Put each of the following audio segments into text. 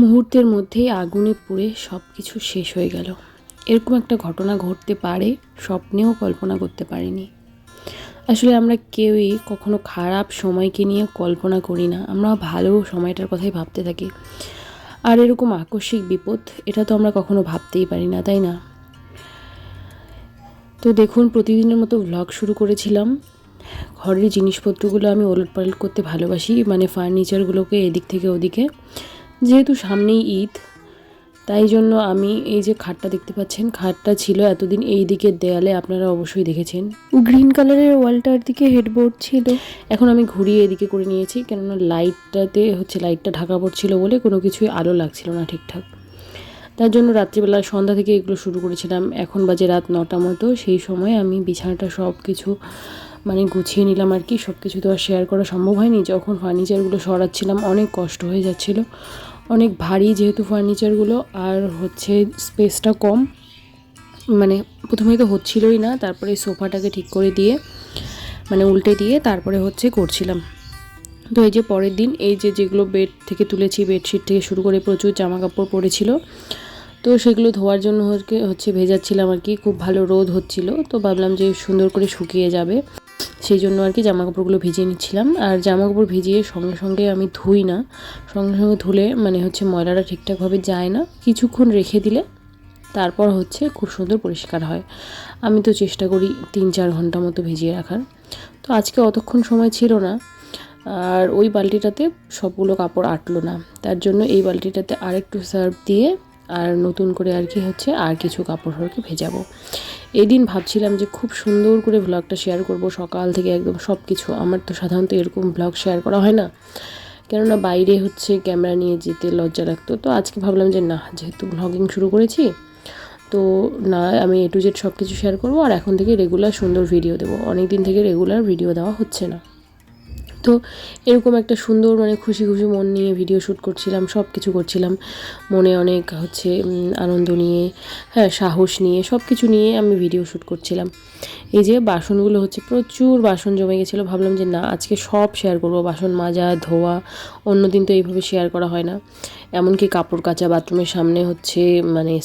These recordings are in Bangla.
মুহূর্তের মধ্যেই আগুনে পুড়ে সব কিছু শেষ হয়ে গেল। এরকম একটা ঘটনা ঘটতে পারে স্বপ্নেও কল্পনা করতে পারিনি। আসলে আমরা কেউই কখনো খারাপ সময়কে নিয়ে কল্পনা করি না, আমরা ভালো সময়টার কথাই ভাবতে থাকি। আর এরকম আকস্মিক বিপদ, এটা তো আমরা কখনো ভাবতেই পারি না, তাই না? তো দেখুন, প্রতিদিনের মতো ভ্লগ শুরু করেছিলাম। ঘরের জিনিসপত্রগুলো আমি ওলটপালট করতে ভালোবাসি, মানে ফার্নিচারগুলোকে এদিক থেকে ওদিকে। যেহেতু সামনেই ঈদ, তাই জন্য আমি এই যে খাটটা দেখতে পাচ্ছেন, খাটটা ছিল এতদিন এই দিকের দেয়ালে, আপনারা অবশ্যই দেখেছেন গ্রিন কালারের ওয়ালটার দিকে হেডবোর্ড ছিল। এখন আমি ঘুরিয়ে এদিকে করে নিয়েছি, কেননা লাইটটা ঢাকা পড়ছিল বলে কোনো কিছুই আলো লাগছিল না ঠিকঠাক। তার জন্য রাত্রিবেলা সন্ধ্যা থেকে এগুলো শুরু করেছিলাম। এখন বাজে রাত 9টা মতো। সেই সময় আমি বিছানাটা সব কিছু গুছিয়ে নিলাম আর কি। সব কিছু তো আর শেয়ার করা সম্ভব হয়নি। যখন ফার্নিচারগুলো সরাচ্ছিলাম অনেক কষ্ট হয়ে যাচ্ছিলো, অনেক ভারী যেহেতু ফার্নিচারগুলো, আর স্পেসটা কম, প্রথমেই তো হচ্ছিলই না। তারপরে সোফাটাকে ঠিক করে দিয়ে উল্টে দিয়ে তারপরে করছিলাম। তো এই যে পরের দিন এই যেগুলো বেড থেকে তুলেছি, বেডশিট থেকে শুরু করে প্রচুর জামা কাপড় পড়েছিল, তো সেগুলো ধোয়ার জন্য ভেজাচ্ছিলাম আর কি। খুব ভালো রোদ হচ্ছিল, তো ভাবলাম যে সুন্দর করে শুকিয়ে যাবে, সেই জন্য আর কি জামা কাপড়গুলো ভিজিয়ে নিচ্ছিলাম। আর জামা কাপড় ভিজিয়ে সঙ্গে সঙ্গে আমি ধুই না, সঙ্গে সঙ্গে ধুলে ময়লাটা ঠিকঠাকভাবে যায় না। কিছুক্ষণ রেখে দিলে তারপর খুব সুন্দর পরিষ্কার হয়। আমি তো চেষ্টা করি 3-4 ঘন্টা মতো ভিজিয়ে রাখার। তো আজকে অতক্ষণ সময় ছিল না, আর ওই বালতিটাতে সবগুলো কাপড় আটলো না। তার জন্য এই বালতিটাতে আরেকটু সার্ফ দিয়ে আর নতুন করে আর কিছু কাপড় ভেজাবো। এই দিন ভাবছিলাম যে খুব সুন্দর করে ভ্লগটা শেয়ার করব, সকাল থেকে একদম সব কিছু। আমার তো সাধারণত এরকম ভ্লগ শেয়ার করা হয় না, কেননা বাইরে ক্যামেরা নিয়ে যেতে লজ্জা লাগতো। তো আজকে ভাবলাম যে না, যেহেতু ভ্লগিং শুরু করেছি, তো না, আমি A to Z সব কিছু শেয়ার করবো। আর এখন থেকে রেগুলার সুন্দর ভিডিও দেবো। অনেক দিন থেকে রেগুলার ভিডিও দেওয়া হচ্ছে না। তো এরকম একটা সুন্দর খুশি খুশি মন নিয়ে ভিডিও শ্যুট করছিলাম, সব কিছু করছিলাম। মনে অনেক আনন্দ নিয়ে, সাহস নিয়ে, সব কিছু নিয়ে আমি ভিডিও শ্যুট করছিলাম। এই যে বাসনগুলো প্রচুর বাসন জমে গেছিলো। ভাবলাম যে না, আজকে সব শেয়ার করবো, বাসন মাজা, ধোয়া। অন্যদিন তো এইভাবে শেয়ার করা হয় না। এমনকি কাপড় কাচা, বাথরুমের সামনে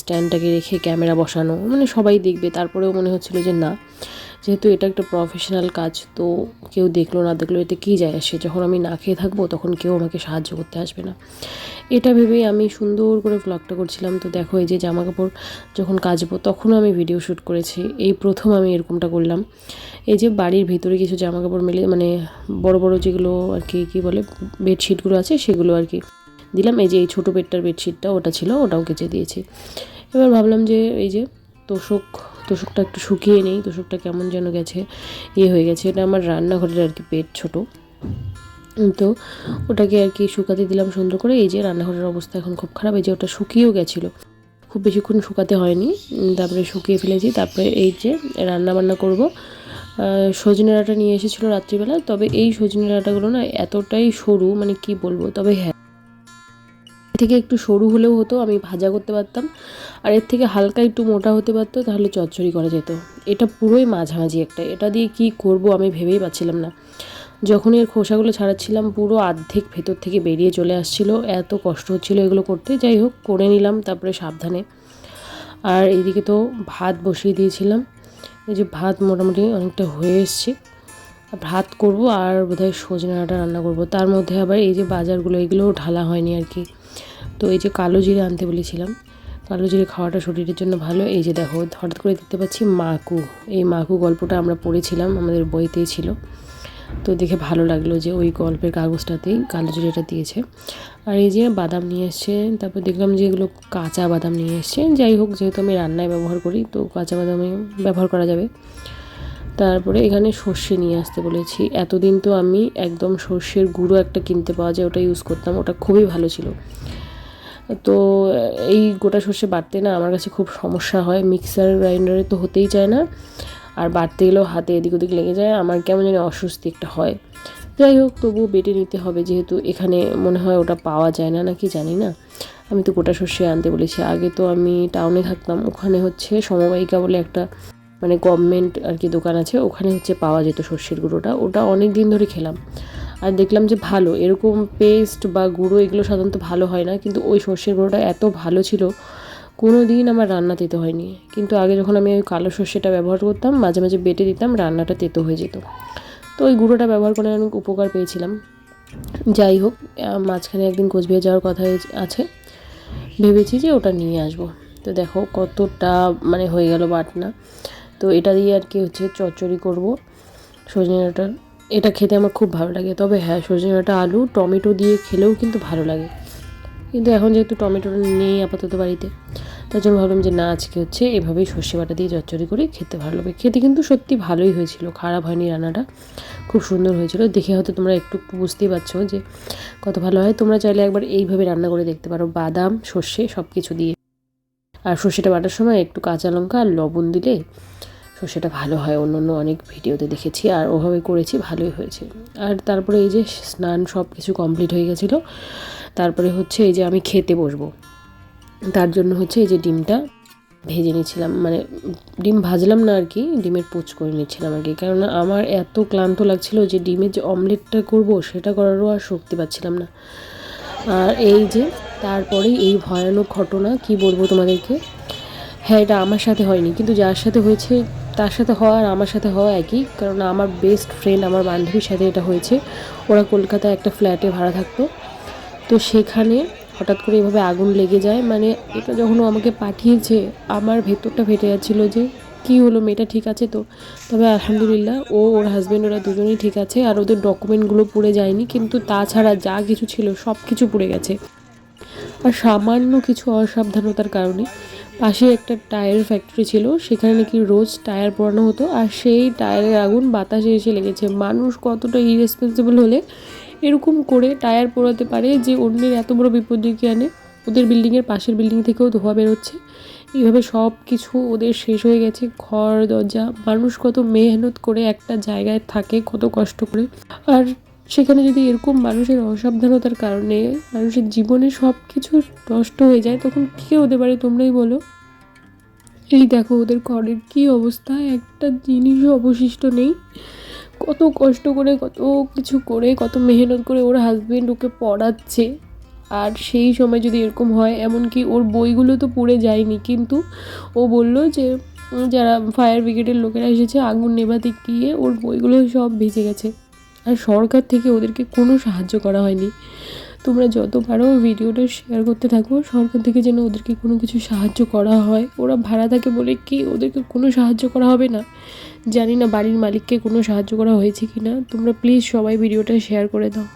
স্ট্যান্ডটাকে রেখে ক্যামেরা বসানো, সবাই দেখবে। তারপরেও মনে হচ্ছিলো যে না, যেহেতু এটা একটা প্রফেশনাল কাজ, তো কেউ দেখলো না দেখলো এতে কী যায় আসে। যখন আমি না খেয়ে থাকবো তখন কেউ আমাকে সাহায্য করতে আসবে না, এটা ভেবেই আমি সুন্দর করে ভ্লগটা করছিলাম। তো দেখো, এই যে জামা কাপড় যখন কাচবো তখনও আমি ভিডিও শ্যুট করেছি। এই প্রথম আমি এরকমটা করলাম। এই যে বাড়ির ভিতরে কিছু জামা কাপড় মেলে, বড় বড় যেগুলো আর কি কী বলে, বেডশিটগুলো আছে, সেগুলো আর কি দিলাম। এই যে এই ছোটো বেডটার বেডশিটটা ওটা ছিল, ওটাও কেচে দিয়েছি। এবার ভাবলাম যে এই যে তোষকটা একটু শুকিয়ে নেই। তোষকটা কেমন যেন গেছে, হয়ে গেছে। এটা আমার রান্নাঘরের আর কি বেড, ছোটো। তো ওটাকে আর কি শুকাতে দিলাম সুন্দর করে। এই যে রান্নাঘরের অবস্থা এখন খুব খারাপ। এই যে ওটা শুকিয়েও গেছিলো, খুব বেশিক্ষণ শুকাতে হয়নি, তারপরে শুকিয়ে ফেলেছি। তারপরে এই যে রান্না করব। সজনে ডাঁটা নিয়ে এসেছিলো রাত্রিবেলা, তবে এই সজনে ডাঁটাগুলো না এতটাই সরু, কি বলবো, তবে হ্যাঁ, এর থেকে একটু সরু হলেও হতো, আমি ভাজা করতে পারতাম। আর এর থেকে হালকা একটু মোটা হতে পারতো, তাহলে চচ্চড়ি করা যেত। এটা পুরোই মাঝামাঝি একটা, এটা দিয়ে কি করব আমি ভেবেই পাচ্ছিলাম না। যখন এর খোসাগুলো ছাড়াচ্ছিলাম, পুরো অর্ধেক ভেতর থেকে বেরিয়ে চলে আসছিল, এত কষ্ট হচ্ছিল এগুলো করতে। যাই হোক, করে নিলাম তারপরে সাবধানে। আর এইদিকে তো ভাত বসিয়ে দিয়েছিলাম। এই যে ভাত মোটামুটি অনেকটা হয়ে এসছে। ভাত করব আর বোধহয় সজনে ডাঁটা রান্না করব। তার মধ্যে আবার এই যে বাজারগুলো, এগুলোও ঢালা হয়নি আর কি। তো এই যে কালো জিরে আনতে বলেছিলাম, কালো জিরে খাওয়াটা শরীরের জন্য ভালো। এই যে দেখো, হঠাৎ করে দেখতে পাচ্ছি মাকু। এই মাকু গল্পটা আমরা পড়েছিলাম, আমাদের বইতেই ছিল। তো দেখে ভালো লাগলো যে ওই গল্পের কাগজটাতেই কালো জিরেটা দিয়েছে। আর এই যে বাদাম নিয়ে এসছে, তারপর দেখলাম যে এগুলো কাঁচা বাদাম নিয়ে এসছে। যাই হোক, যেহেতু আমি রান্নায় ব্যবহার করি, তো কাঁচা বাদামে ব্যবহার করা যাবে। তারপরে এখানে সর্ষে নিয়ে আসতে বলেছি। এতদিন তো আমি একদম সর্ষের গুঁড়ো একটা কিনতে পাওয়া যায়, ওটা ইউজ করতাম, ওটা খুবই ভালো ছিল। তো এই গোটা সর্ষে বাটতে না আমার কাছে খুব সমস্যা হয়। মিক্সার গ্রাইন্ডারে তো হতেই চায় না, আর বাটতে গেলেও হাতে এদিক ওদিক লেগে যায়, আমার কেমন যেন অস্বস্তি একটা হয়। যাই হোক, তবুও বেটে নিতে হবে, যেহেতু এখানে মনে হয় ওটা পাওয়া যায় না, নাকি জানি না। আমি তো গোটা সর্ষে আনতে বলেছি। আগে তো আমি টাউনে থাকতাম, ওখানে সমবায়িকা বলে একটা গভর্নমেন্ট আর কি দোকান আছে, ওখানে পাওয়া যেত সর্ষের গুঁড়োটা। ওটা অনেক দিন ধরে খেলাম, আর দেখলাম যে ভালো, এরকম পেস্ট বা গুঁড়ো এগুলো সাধারণত ভালো হয় না, কিন্তু ওই সর্ষের গুঁড়োটা এত ভালো ছিল, কোনো দিন আমার রান্না তেতো হয়নি। কিন্তু আগে যখন আমি ওই কালো সর্ষেটা ব্যবহার করতাম, মাঝে মাঝে বেটে দিতাম, রান্নাটা তেতো হয়ে যেত। তো ওই গুঁড়োটা ব্যবহার করে অনেক উপকার পেয়েছিলাম। যাই হোক, মাঝখানে একদিন কোচবিহার যাওয়ার কথা আছে, ভেবেছি যে ওটা নিয়ে আসবো। তো দেখো কতটা মানে হয়ে গেল বাটনা। তো এটা দিয়ে আর কি হচ্ছে চচ্চড়ি করব সজনে ডাঁটার। এটা খেতে আমার খুব ভালো লাগে। তবে হ্যাঁ, সজনে ডাঁটা আলু টমেটো দিয়ে খেলেও কিন্তু ভালো লাগে, কিন্তু এখন যেহেতু টমেটোটা নেই আপাতত বাড়িতে, তার জন্য ভাবলাম যে না, আজকে হচ্ছে এভাবেই সর্ষে বাটা দিয়ে চচ্চড়ি করে খেতে ভালো লাগে। খেতে কিন্তু সত্যি ভালোই হয়েছিল, খারাপ হয়নি, রান্নাটা খুব সুন্দর হয়েছিল। দেখে হয়তো তোমরা একটু একটু বুঝতেই পারছো যে কত ভালো হয়। তোমরা চাইলে একবার এইভাবে রান্না করে দেখতে পারো, বাদাম সর্ষে সব কিছু দিয়ে। আর সর্ষেটা বাটার সময় একটু কাঁচা লঙ্কা আর লবণ দিলে সর্ষেটা ভালো হয়, অন্য অন্য অনেক ভিডিওতে দেখেছি, আর ওভাবে করেছি, ভালোই হয়েছে। আর তারপরে এই যে স্নান সব কিছু কমপ্লিট হয়ে গেছিলো। তারপরে হচ্ছে এই যে আমি খেতে বসবো, তার জন্য হচ্ছে এই যে ডিমটা ভেজে নিচ্ছিলাম, মানে ডিম ভাজলাম না আর কি, ডিমের পোচ করে নিচ্ছিলাম আর কি। কেননা আমার এত ক্লান্ত লাগছিল যে ডিমের যে অমলেটটা করব সেটা করারও আর শক্তি পাচ্ছিলাম না। আর এই যে তারপরেই এই ভয়ানক ঘটনা, কি বলবো তোমাদেরকে। হ্যাঁ, এটা আমার সাথে হয়নি, কিন্তু যার সাথে হয়েছে তার সাথে হওয়া আর আমার সাথে হওয়া একই। কারণ আমার বেস্ট ফ্রেন্ড, আমার বান্ধবীর সাথে এটা হয়েছে। ওরা কলকাতায় একটা ফ্ল্যাটে ভাড়া থাকতো, তো সেখানে হঠাৎ করে এভাবে আগুন লেগে যায়। মানে এটা যখন ও আমাকে পাঠিয়েছে, আমার ভেতরটা ফেটে যাচ্ছিলো যে কী হলো, মেয়েটা ঠিক আছে তো। তবে আলহামদুলিল্লাহ ও ওর হাজব্যান্ড ওরা দুজনেই ঠিক আছে, আর ওদের ডকুমেন্টগুলো পুড়ে যায়নি, কিন্তু তাছাড়া যা কিছু ছিল সব কিছু পুড়ে গেছে। আর সামান্য কিছু অসাবধানতার কারণে পাশে একটা টায়ারের ফ্যাক্টরি ছিল, সেখানে নাকি রোজ টায়ার পোড়ানো হতো, আর সেই টায়ারের আগুন বাতাসে এসে লেগেছে। মানুষ কতটা ইরেসপন্সিবল হলে এরকম করে টায়ার পোড়াতে পারে যে অন্যের এত বড় বিপদ ডেকে আনে। ওদের বিল্ডিংয়ের পাশের বিল্ডিং থেকেও ধোঁয়া বেরোচ্ছে, এইভাবে সব কিছু ওদের শেষ হয়ে গেছে, ঘর দরজা। মানুষ কত মেহনত করে একটা জায়গায় থাকে, কত কষ্ট করে, আর সেখানে যদি এরকম মানুষের অসাবধানতার কারণে মানুষের জীবনে সব কিছু নষ্ট হয়ে যায়, তখন কী হতে পারে তোমরাই বলো। এই দেখো ওদের ঘরের কী অবস্থা, একটা জিনিসও অবশিষ্ট নেই। কত কষ্ট করে, কত কিছু করে, কত মেহনত করে ওর হাজবেন্ড ওকে পড়াচ্ছে, আর সেই সময় যদি এরকম হয়। এমনকি ওর বইগুলো তো পুড়ে যায়নি, কিন্তু ও বলল যে যারা ফায়ার ব্রিগেডের লোকেরা এসেছে আগুন নেভাতে গিয়ে ওর বইগুলো সব ভিজে গেছে। আর সরকার থেকে ওদেরকে কোনো সাহায্য করা হয়নি। তোমরা যত পারো ভিডিওটা শেয়ার করতে থাকো, সরকার থেকে যেন ওদেরকে কোনো কিছু সাহায্য করা হয়। ওরা ভাড়া থাকে বলে কি ওদেরকে কোনো সাহায্য করা হবে না? জানি না বাড়ির মালিককে কোনো সাহায্য করা হয়েছে কি না। তোমরা প্লিজ সবাই ভিডিওটা শেয়ার করে দাও।